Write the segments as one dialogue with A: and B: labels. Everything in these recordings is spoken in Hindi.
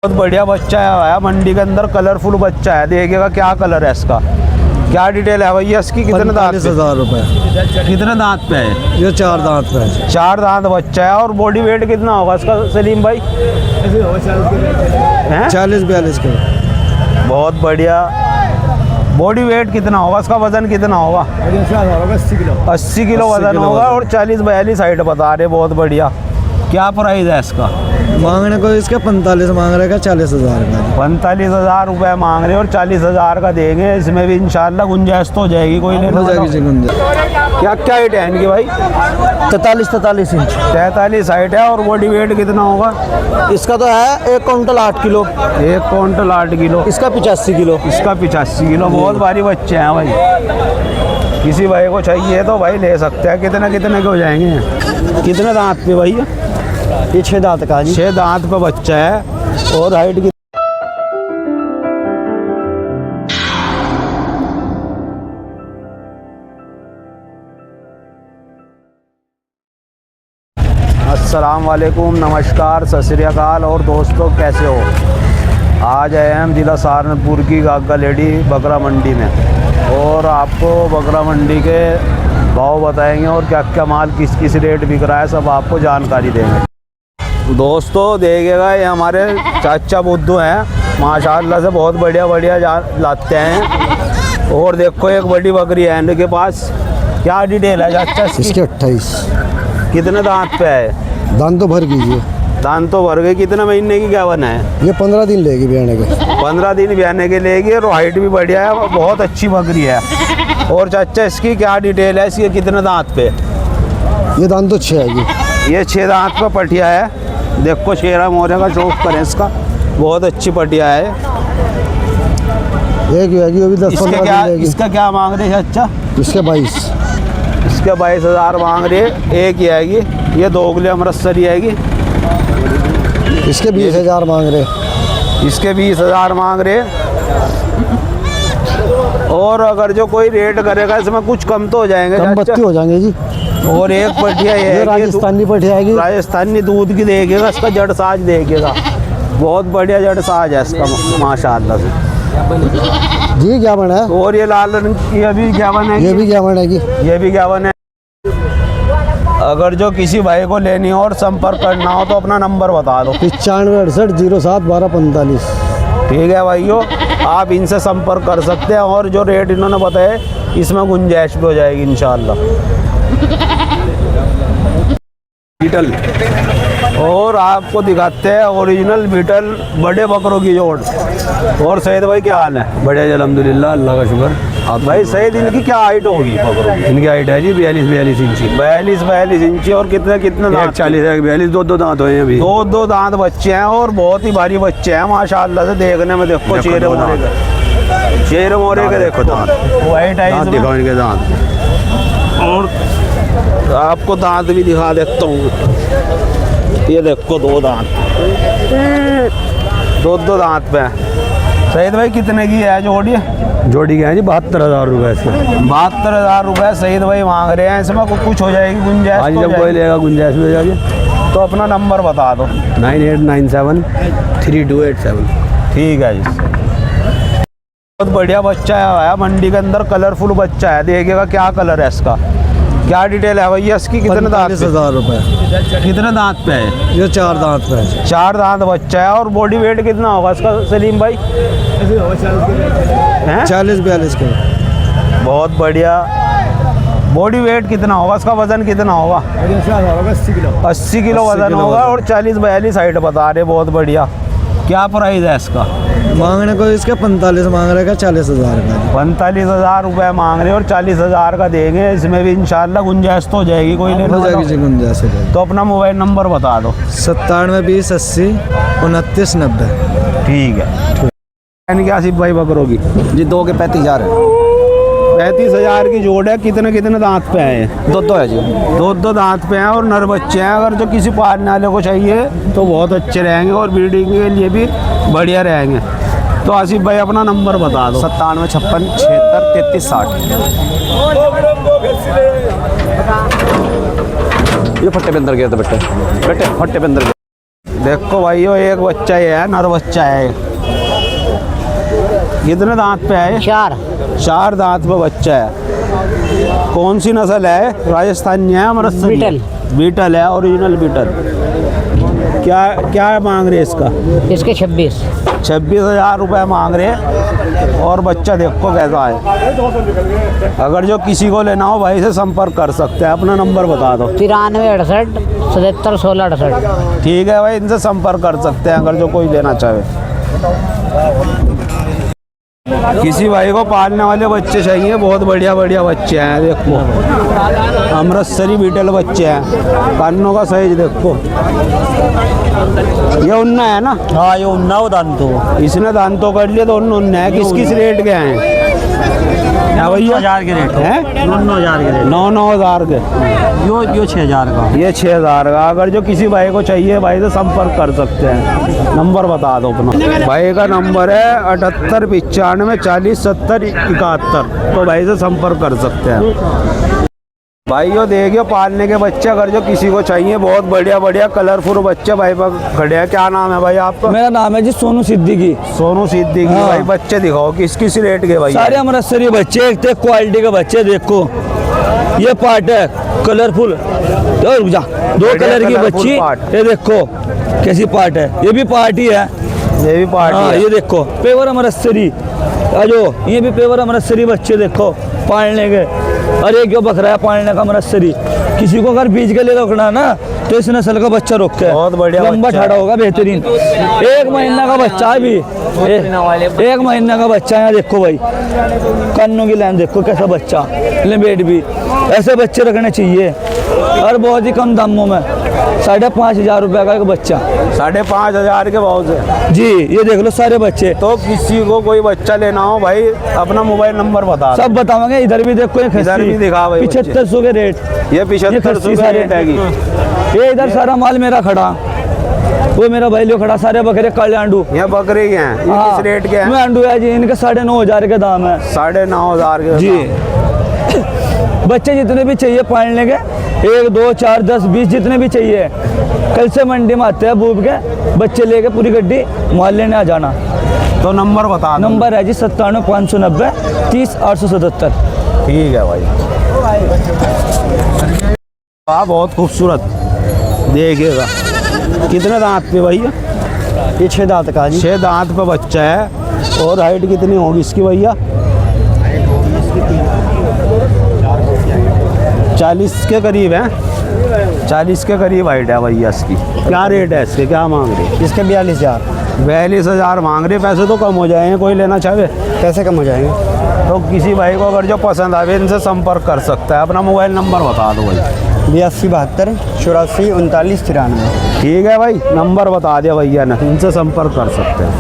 A: बहुत बढ़िया बच्चा है मंडी के अंदर, कलरफुल बच्चा है। देखिएगा क्या कलर है इसका, क्या डिटेल है भैया इसकी। कितने दांत?
B: 45,000 रुपये।
A: कितने दांत पे है?
B: ये 4 दांत पे है।
A: 4 दांत बच्चा है। और बॉडी वेट कितना होगा इसका सलीम भाई?
B: 40-42 किलो।
A: बहुत बढ़िया। बॉडी वेट कितना होगा इसका? वजन कितना होगा? 80 किलो वजन होगा। और 40-42 हाइट बता रहे। बहुत बढ़िया। क्या प्राइस है इसका?
B: मांगने को इसके 45 मांग रहे का, 40,000 का।
A: 45,000 रुपये मांग रहे और 40,000 का देंगे। इसमें भी इंशाल्लाह गुंजाइश तो हो जाएगी, कोई नहीं
B: हो जाएगी जी गुंजाइश।
A: क्या क्या हाइट है इनकी भाई?
B: 43 इंच।
A: 43 हाइट है। और बॉडी वेट कितना होगा
B: इसका? तो है 1 क्विंटल 8 किलो।
A: 1 quintal 8 kilo.
B: इसका 85 किलो।
A: इसका 85 किलो। बहुत भारी बच्चे हैं भाई। किसी भाई को चाहिए तो भाई ले सकते हैं। कितने कितने के हो जाएंगे? कितने दांत पे भैया?
B: ये 6 दांत का जी।
A: 6 दांत पे बच्चा है। और हाइट की अस्सलाम वालेकुम, नमस्कार, सत श्री अकाल। और दोस्तों कैसे हो? आज आए हम जिला सहारनपुर की गागा लेडी बकरा मंडी में और आपको बकरा मंडी के भाव बताएंगे और क्या क्या माल किस किस रेट बिक रहा है, सब आपको जानकारी देंगे। दोस्तों देखिएगा, ये हमारे चाचा बुद्धू हैं, माशाल्लाह से बहुत बढ़िया बढ़िया लाते हैं। और देखो एक बड़ी बकरी है इनके पास। क्या डिटेल है चाचा
B: इसके? 28।
A: कितने दांत पे है?
B: दांत तो भर कीजिए।
A: दांत तो भर गए। कितने महीने की गावन है?
B: ये 15 दिन लेगी ब्याने के।
A: 15 दिन ब्याने के लेगी। और हाइट भी बढ़िया है, बहुत अच्छी बकरी है। और चाचा इसकी क्या डिटेल है? इसके कितने दांत पे?
B: ये दांत तो 6 है।
A: ये 6 दांत पे पटिया है। देखो शेरा मोरे का शौक करें इसका, बहुत अच्छी पटिया है।
B: एक है वो भी 10-15 दिन लेगी।
A: इसका क्या मांग रहे हैं चाचा?
B: इसके 22।
A: इसके 22,000 मांग रहे। एक ही आएगी, ये 2 अगले अमृतसरी आएगी।
B: इसके 20,000 मांग रहे।
A: इसके 20,000 मांग रहे। और अगर जो कोई रेट करेगा इसमें कुछ कम तो हो जाएंगे?
B: कम बत्ती हो जाएंगे जी।
A: और एक पटिया
B: ये राजस्थानी पटिया आएगी।
A: राजस्थानी दूध की देखेगा, इसका जड़ साज देखेगा, बहुत बढ़िया जड़ साज है इसका माशाल्लाह से
B: जी। क्या बना है?
A: और ये लाल रंग की अभी क्या बना है?
B: ये भी क्या बनेगी? ये
A: भी क्या बना है। अगर जो किसी भाई को लेनी हो और संपर्क करना हो तो अपना नंबर बता दो।
B: 95 68 07 12 45। ठीक
A: है भाइयों, आप इनसे संपर्क कर सकते हैं। और जो रेट इन्होंने बताए इसमें गुंजाइश भी हो जाएगी इंशाल्लाह। बीटल। और आपको दिखाते हैं ओरिजिनल बीटल बड़े बकरों की जोड़। और सईद भाई क्या हाल है?
C: बढ़िया अल्हम्दुलिल्लाह, अल्लाह का शुक्र।
A: आप भाई सईद, इनकी क्या हाइट होगी बकरों की?
C: इनकी हाइट है जी 42 इंची।
A: 42 इंची। और कितने दांत?
C: 40 है, 42 दो दांत हुए हैं अभी।
A: दो दांत बच्चे हैं और बहुत ही भारी बच्चे हैं माशाल्लाह से। देखने में देखो चेहरे मोरे के देखो दांत, वाइट आइज
C: दिखाओ इनके दांत।
A: और आपको दांत भी दिखा देता हूँ। ये देखो 2 दांत, 2 दांत पे। सईद भाई कितने की है जोड़ी?
C: जोड़ी के हैं जी 72,000 रुपये इसके।
A: 72,000 रुपये सईद भाई मांग रहे हैं। इसमें कुछ हो जाएगी गुंजाइश?
C: आज जब कोई लेगा गुंजाइश हो जाएगी।
A: तो अपना नंबर बता दो।
C: 9897 3287।
A: ठीक है जी। बहुत बढ़िया बच्चा है मंडी के अंदर, कलरफुल बच्चा है। देखिएगा क्या कलर है इसका, क्या डिटेल है भैया इसकी? कितने दांत?
B: 45,000 रुपये।
A: कितने दांत पे है?
B: ये 4 दांत पे है।
A: 4 दांत बच्चा है। और बॉडी वेट कितना होगा इसका सलीम भाई?
B: 40-42 किलो।
A: बहुत बढ़िया। बॉडी वेट कितना होगा इसका? वजन कितना होगा? 80 किलो वजन होगा। और 40-42 हाइट बता रहे। बहुत बढ़िया। क्या प्राइस है इसका?
B: मांगने को इसके 45 मांग रहे का, 40,000 का।
A: 45,000 रुपये मांग रहे और 40,000 का देंगे। इसमें भी इंशाल्लाह गुंजाइश तो हो जाएगी, कोई नहीं
B: हो जाएगी जी गुंजाइश हो जाएगी।
A: तो अपना मोबाइल नंबर बता दो।
B: 97 20 80 29 90।
A: ठीक है। क्या आसिफ भाई बकरों की?
B: जी 2 के 35,000 है।
A: 35,000 की जोड़ है। कितने दांत पे है?
B: 2 है जी।
A: 2 दांत पे हैं और नर बच्चे हैं। अगर जो किसी पालने वाले को चाहिए तो बहुत अच्छे रहेंगे और ब्रीडिंग के लिए भी बढ़िया रहेंगे। तो आसिफ भाई अपना नंबर बता दो।
B: 97 56 76 33 60। ये फट्टे पे अंदर गया था बेटे, फट्टे पे अंदर।
A: देखो भाइयों, एक बच्चा ये है, नर बच्चा है। कितने दांत पे है? 4 दांत पे बच्चा है। कौन सी नस्ल है? राजस्थानी है, अमृतसरी?
D: बीटल।
A: बीटल है, ओरिजिनल बीटल। क्या क्या मांग रहे इसका?
D: इसके
A: 26,000 रुपये मांग रहे। और बच्चा देखो कैसा है। अगर जो किसी को लेना हो भाई से संपर्क कर सकते हैं। अपना नंबर बता दो।
D: 93 68 77 16 68।
A: ठीक है भाई, इनसे संपर्क कर सकते हैं अगर जो कोई लेना चाहे। किसी भाई को पालने वाले बच्चे चाहिए, बहुत बढ़िया बढ़िया बच्चे हैं। देखो अमृतसरी बीटल बच्चे हैं। कानों का साइज देखो। ये उन्ना है ना?
B: हाँ, ये उन्ना वो दांतो।
A: इसने दांतों कर लिए तो उन्ना है। किस रेट के हैं? क्या भैया?
B: 9,000 के रेट
A: हैं?
B: 9,000 के रेट।
A: 9,000 के।
B: यो 6,000 का।
A: ये 6,000 का। अगर जो किसी भाई को चाहिए भाई से संपर्क कर सकते हैं। नंबर बता दो अपना। भाई का नंबर है 78 95 40 70 71। तो भाई से संपर्क कर सकते हैं। भाइयों देखियो, पालने के बच्चे अगर जो किसी को चाहिए, बहुत बढ़िया बढ़िया कलरफुल बच्चे भाई पर खड़े हैं। क्या नाम है भाई आपका?
B: मेरा नाम है जी सोनू सिद्दीकी।
A: सोनू सिद्दीकी।
B: हाँ।
A: भाई बच्चे दिखाओ, किस रेट के भाई?
B: सारे अमृतसरी बच्चे, एक तो क्वालिटी के बच्चे। देखो ये पार्ट है कलरफुल। रुक जा, 2 कलर की बच्ची। ये देखो कैसी पार्ट है। ये भी पार्ट ही है।
A: ये भी पार्ट
B: हाँ,
A: है।
B: ये देखो पेवर अमृतसरी। जो ये भी पेवर अमृतसरी बच्चे देखो पालने के। अरे क्यों बकरा है पालने का अमृतसरी। किसी को अगर बीज के लिए रोकना है ना तो इस नस्ल का बच्चा रोक के।
A: बहुत बढ़िया
B: लंबा
A: बच्चा
B: ठाड़ा होगा, बेहतरीन। 1 महीना का बच्चा है भी। 1 महीना का बच्चा है। देखो भाई कानों की लाइन देखो, कैसा बच्चा। लेबेट भी ऐसे बच्चे रखने चाहिए। और बहुत ही कम दामों में 5,500 रुपये का एक बच्चा।
A: 5,500 के भाव से
B: जी ये देख लो सारे बच्चे।
A: तो किसी को कोई बच्चा लेना हो भाई, अपना मोबाइल नंबर बता दो।
B: सब बताओगे। इधर भी देखो,
A: इधर भी दिखा भाई।
B: 7500 के रेट।
A: ये 7500 का रेट है।
B: ये इधर सारा माल मेरा खड़ा, वो मेरा भाई लोग खड़ा। सारे बकरे काले आंडू।
A: ये बकरे के हैं। ये किस रेट के हैं?
B: आंडू है जी, इनके 9,500 के दाम है।
A: 9,500 के
B: जी। बच्चे जितने भी चाहिए पालने के, 1 2 4 10 20 जितने भी चाहिए, कल से मंडी में आते हैं बूब के बच्चे लेके पूरी गड्डी माल लेने आ जाना।
A: तो नंबर बता दो।
B: नंबर है जी 97 590 30 877।
A: ठीक है भाई। वाह, बहुत खूबसूरत। देखिएगा कितने दांत पे भैया?
B: ये 6 दांत का जी।
A: 6 दांत पे बच्चा है। और हाइट कितनी होगी इसकी भैया? 40 के करीब है। 40 के करीब हाइट है भैया इसकी। क्या रेट है इसके? क्या मांग रहे?
B: इसके 42,000।
A: 42,000 मांग रहे। पैसे तो कम हो जाएंगे, कोई लेना चाहे
B: कैसे कम हो जाएंगे?
A: तो किसी भाई को अगर जो पसंद आवे इनसे संपर्क कर सकता है। अपना मोबाइल नंबर बता दो भाई।
B: 82 72 84 39 93।
A: ठीक है भाई, नंबर बता दिया भैया ने, इनसे संपर्क कर सकते हैं।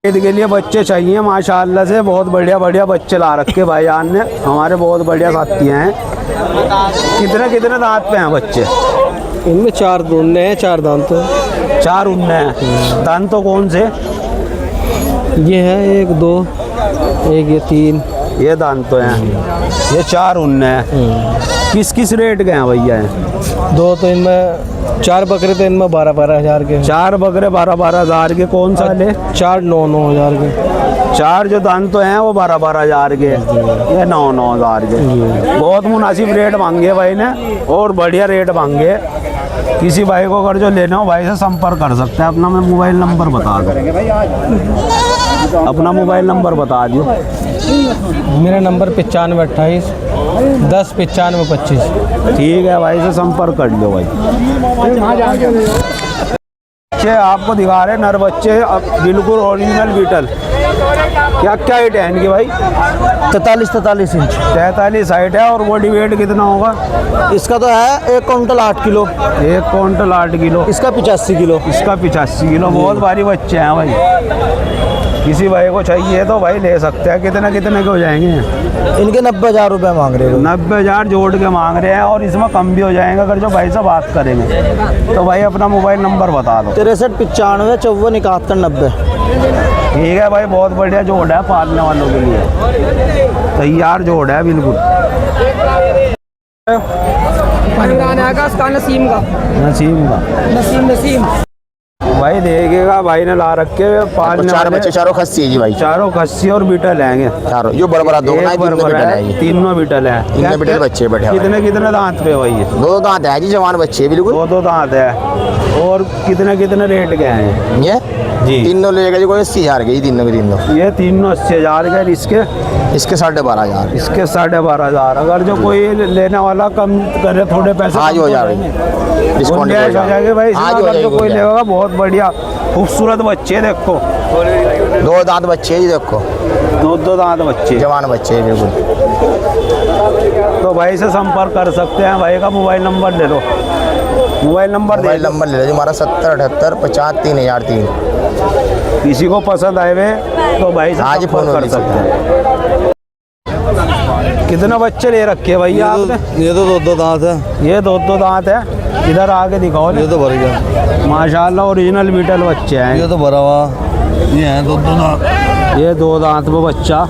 A: ईद के लिए बच्चे चाहिए माशाल्लाह से, बहुत बढ़िया बढ़िया बच्चे ला रखे भाईजान ने। हमारे बहुत बढ़िया साथी हैं। कितने कितने दांत पे हैं बच्चे?
B: इनमें 4 उन्ने हैं, 4 दांत।
A: 4 उन्ने हैं। दांत तो कौन से?
B: ये है 1 2 1 ये 3।
A: ये दांत तो हैं। ये 4 उन्ने हैं। किस रेट के हैं भैया? हैं
B: 2 तो इनमें 4 बकरे तो इनमें 12 हज़ार के।
A: 4 बकरे 12 हज़ार के। कौन सा ले?
B: 4 9 हज़ार के।
A: 4 जो दांत तो हैं वो 12 हज़ार के। ये 9 हज़ार के। बहुत मुनासिब रेट मांगे भाई ने, और बढ़िया रेट मांगे। किसी भाई को अगर जो लेना हो भाई से संपर्क कर सकते हैं। अपना मैं मोबाइल नंबर बता दो। अपना मोबाइल नंबर बता दियो।
B: मेरा नंबर 95 28 10 95 25।
A: ठीक है भाई से संपर्क कर लो भाई। बच्चे आपको दिखा रहे नर बच्चे, अब बिल्कुल ओरिजिनल बीटल। क्या हाइट है इनकी भाई?
B: 43 इंच।
A: 43 हाइट है। और बॉडी वेट कितना होगा
B: इसका तो है 1 क्विंटल 8 किलो।
A: 1 quintal 8 kilo.
B: इसका 85 किलो।
A: इसका 85 किलो। बहुत भारी बच्चे हैं भाई। किसी भाई को चाहिए तो भाई ले सकते हैं। कितने कितने के हो जाएंगे?
B: इनके 90,000 रुपये मांग रहे हैं।
A: 90,000 जोड़ के मांग रहे हैं, और इसमें कम भी हो जाएंगे अगर जो भाई से बात करेंगे। तो भाई अपना मोबाइल नंबर बता दो।
B: 63 95 54 71 90।
A: ठीक है भाई, बहुत बढ़िया जोड़ है पालने वालों के लिए। तैयार जोड़ है बिल्कुल।
D: इमरान आगा उसका नसीम का
A: नसीम भाई देखेगा भाई ने ला रखे पाँच
E: चार बच्चे, चारों खस्सी है जी भाई।
A: चारों खस्सी और बीटल हैं।
E: चारों यो बड़ा दो ना, तीनों बीटल है ये।
A: तीनों बीटल है।
E: तीनों बीटल बच्चे बैठे हुए हैं।
A: कितने दांत पे भाई?
E: दो दांत है जी, जवान बच्चे बिल्कुल।
A: दो दांत है। और कितने रेट के हैं
E: ये
A: जी?
E: तीनों लेगा जी कोई 80,000 के, तीनों के तीनों।
A: ये तीनों 80,000 के।
E: इसके 12,500।
A: इसके 12,500। अगर जो कोई लेने वाला कम करे थोड़े पैसे
E: हाँ जी, हो जाएगा डिस्काउंट
A: हो जाएगा भाई।
E: हाँ जी,
A: अगर जो कोई लेगा बहुत बढ़िया खूबसूरत बच्चे देखो।
E: दो दांत बच्चे जी, देखो
A: दो दांत बच्चे,
E: जवान बच्चे बिल्कुल।
A: तो भाई से संपर्क कर सकते हैं। भाई का मोबाइल नंबर ले लो। मोबाइल नंबर
E: ले लो जी हमारा 70 78 50 3003।
A: किसी को पसंद आए हुए तो भाई से
E: आज फोन
A: कर सकते हैं। कितना बच्चे ले रखे भैया आपने?
B: ये तो दो दांत है।
A: ये दो दांत है। इधर आगे दिखाओ।
B: ये तो भर गया
A: माशाल्लाह ओरिजिनल बीटल बच्चे हैं।
B: ये तो भरा हुआ। ये है दो दांत।
A: ये 2 दांत में बच्चा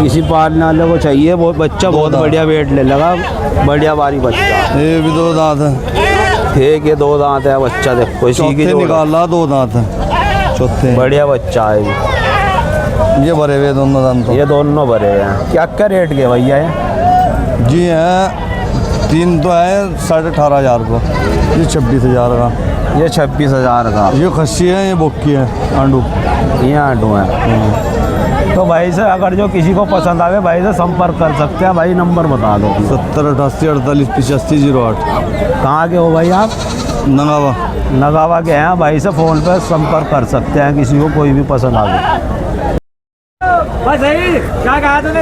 A: किसी पालने वाले को चाहिए। वो बच्चा बहुत बढ़िया वेट ले लगा। बढ़िया बारी बच्चा।
B: ये भी 2 दांत है।
A: ठीक है 2 दांत है बच्चा। देखो इसी की
B: निकाला 2 दांत है। चौथे
A: बढ़िया बच्चा है।
B: ये भरे हुए दोनों दांत।
A: ये दोनों भरे हैं। क्या रेट के भैया है?
B: जी है 3 तो है 18,500 को। ये 26,000 का।
A: ये 26,000 का।
B: ये खस्सी है, ये बोकी है आंडू।
A: ये आंडू है। तो भाई से अगर जो किसी को पसंद आवे भाई से संपर्क कर सकते हैं। भाई नंबर बता दो।
B: 70 88 48 85 08।
A: कहाँ के हो भाई आप?
B: नगावा।
A: नगावा के हैं। भाई से फ़ोन पे संपर्क कर सकते हैं किसी को कोई भी पसंद आवे। क्या कहा तूने?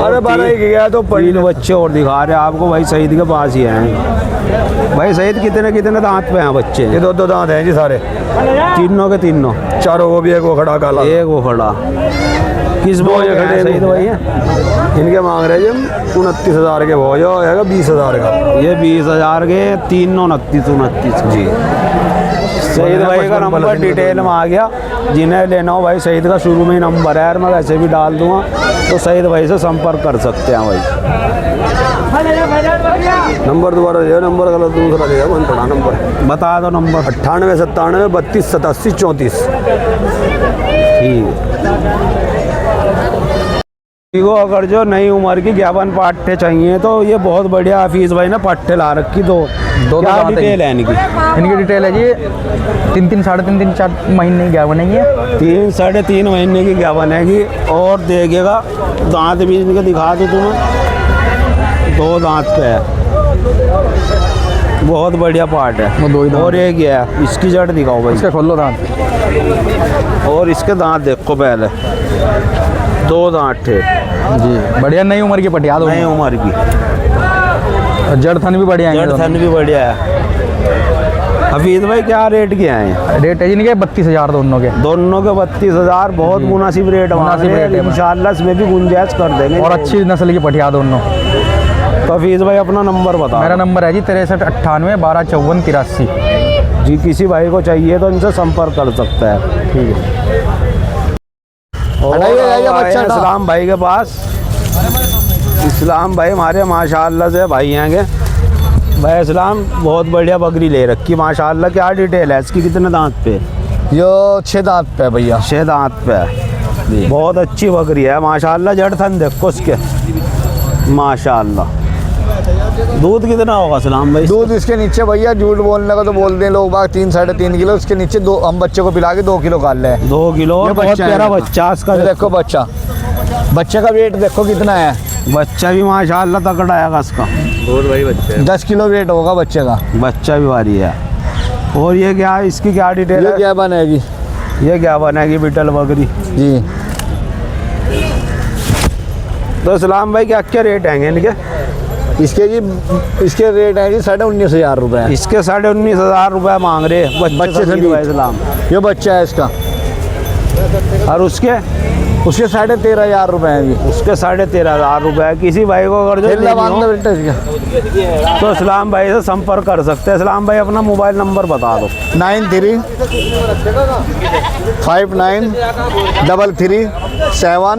C: अरे 12 गया तो
A: 3 बच्चे और दिखा रहे हैं आपको। भाई सईद के पास ही हैं। भाई सईद कितने दांत पे हैं बच्चे?
C: ये दो दांत हैं जी सारे।
A: तीनों के तीनों?
C: चारों वो भी, एक वो खड़ा काला।
A: एक वो खड़ा। किस
C: दो ये खड़े
A: सईद भाई है?
C: इनके मांग रहे हैं जी 29,000 के भाव जो आएगा 20,000 का।
A: ये 20,000 के। 3 29 जी। सईद भाई का नंबर डिटेल में आ गया। जिन्हें लेना हो भाई सईद का शुरू में ही नंबर है, मैं वैसे भी डाल दूंगा। तो सईद भाई से संपर्क कर सकते हैं भाई।
C: नंबर दोबारा दे, नंबर गलत दूसरा देगा। मन पड़ा नंबर
A: बता दो नंबर।
C: 98 97 32 87 34।
A: ठीक हो। अगर जो नई उम्र की 51 पाट्टे चाहिए तो ये बहुत बढ़िया हफीज़ भाई ने पाट्टे ला रखी। दो क्या डिटेल है इनकी?
F: इनकी डिटेल है जी 3 साढ़े 3 4 महीने की 51 है।
A: 3 साढ़े 3 महीने की 51 है। और देखिएगा दांत भी इनके दिखा दो तुम्हें। 2 दांत पे है। बहुत बढ़िया पार्ट है।
F: वो 2 ही दांत।
A: और एक ये है। इसकी जड़ दिखाओ भाई।
F: इसका खोलो दांत।
A: और इसके दांत देखो पहले। 2 दांत थे
F: जी। बढ़िया नई उम्र की पटिया दो।
A: नई उम्र की।
F: जड़ थन भी बढ़िया है।
A: जड़ थन भी बढ़िया है। हफीज़ भाई क्या रेट के हैं?
F: रेट है जी इनके 32,000 दोनों के।
A: दोनों के 32,000। बहुत मुनासिब रेट है। इंशाल्लाह इसमें भी गुंजाइश कर देंगे।
F: और अच्छी नस्ल की पटिया दोनों।
A: तो हफीज़ भाई अपना नंबर बता।
F: मेरा नंबर है जी 63 98 12 54 83
A: जी। किसी भाई को चाहिए तो इनसे संपर्क कर सकता है।
F: ठीक है।
A: और
C: बच्चा
A: इस्लाम भाई के पास। इस्लाम भाई हमारे माशाल्लाह से भाई हैं। भाई इस्लाम बहुत बढ़िया बकरी ले रखी माशाल्लाह। क्या डिटेल है इसकी? कितने दांत पे?
F: यो 6 दांत पे भैया।
A: 6 दांत पे है। बहुत अच्छी बकरी है माशाल्लाह। जड़ थन देखो उसके माशाल्लाह। दूध कितना होगा सलाम भाई?
F: दूध इसके नीचे भैया झूठ बोलने का तो बोल दें लोग बाग 3 साढ़े 3 किलो। उसके नीचे 2 हम बच्चे को पिला के 2 किलो काट ले।
A: 2 किलो। बहुत प्यारा बच्चा इसका।
F: देखो बच्चा। बच्चे का वेट देखो कितना है।
A: बच्चा भी माशाल्लाह तगड़ा है इसका।
C: बहुत भाई बच्चे
F: 10 किलो वेट होगा बच्चे का।
A: बच्चा भी भारी है। और ये क्या है? इसकी क्या डिटेल है?
F: क्या बनेगी?
A: ये क्या बनेगी? बीटल बकरी
F: जी।
A: तो सलाम भाई क्या क्या रेट हैं इनके?
F: इसके जी इसके रेट है जी 19,500 रुपये।
A: इसके 19,500 रुपये मांग रहे
F: बच्चे से
A: भी इस्लाम।
F: ये बच्चा है इसका।
A: और उसके
F: 13,500 रुपये है जी।
A: उसके 13,500 रुपये। किसी भाई को अगर जो लेनी हो तो इस्लाम भाई से संपर्क कर सकते हैं। इस्लाम भाई अपना मोबाइल नंबर बता दो।
F: 93 59 33 7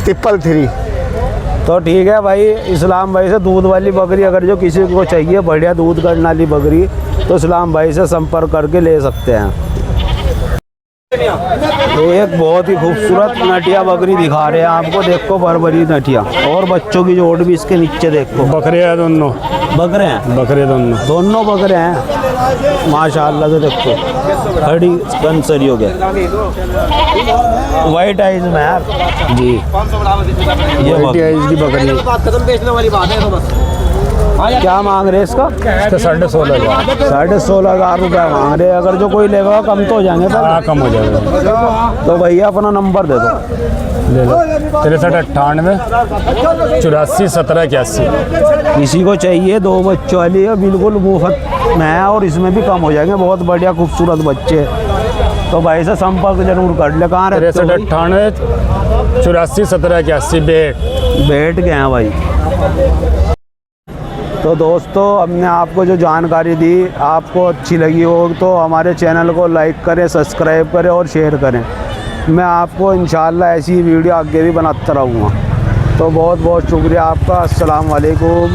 F: 333।
A: तो ठीक है भाई, इस्लाम भाई से दूध वाली बकरी अगर जो किसी को चाहिए बढ़िया दूध करने वाली बकरी, तो इस्लाम भाई से संपर्क करके ले सकते हैं। एक बहुत ही खूबसूरत नटिया बकरी दिखा रहे हैं आपको, देखो भरभरी नटिया, और बच्चों की जोड़ भी इसके नीचे देखो।
C: बकरे हैं दोनों,
A: बकरे हैं,
C: बकरे
A: दोनों बकरे हैं माशाल्लाह से। देखो खड़ी कंसरी हो गया, वाइट आइज में यार जी। ये
C: की बकरी
A: क्या मांग रहे हैं इसका?
C: 16,500
A: 16,500 रुपये मांग रहे हैं। अगर जो कोई लेगा कम तो हो जाएंगे सर?
C: हाँ, कम हो जाएगा।
A: तो भैया अपना नंबर दे दो।
C: ले लो 6398 84 17 81।
A: किसी को चाहिए दो बच्चों वाली है, बिल्कुल मुफ्त में है, और इसमें भी कम हो जाएंगे। बहुत बढ़िया खूबसूरत बच्चे, तो भाई से संपर्क जरूर कर ले। कहाँ रहते हो?
C: 6398 84 17 81
A: बैठ गए हैं भाई। तो दोस्तों, हमने आपको जो जानकारी दी आपको अच्छी लगी हो तो हमारे चैनल को लाइक करें, सब्सक्राइब करें और शेयर करें। मैं आपको इंशाल्लाह ऐसी ही वीडियो आगे भी बनाता रहूँगा। तो बहुत बहुत शुक्रिया आपका। अस्सलाम वालेकुम।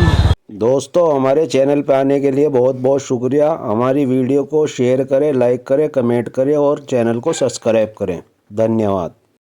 A: दोस्तों, हमारे चैनल पे आने के लिए बहुत बहुत शुक्रिया। हमारी वीडियो को शेयर करें, लाइक करें, कमेंट करें और चैनल को सब्सक्राइब करें। धन्यवाद।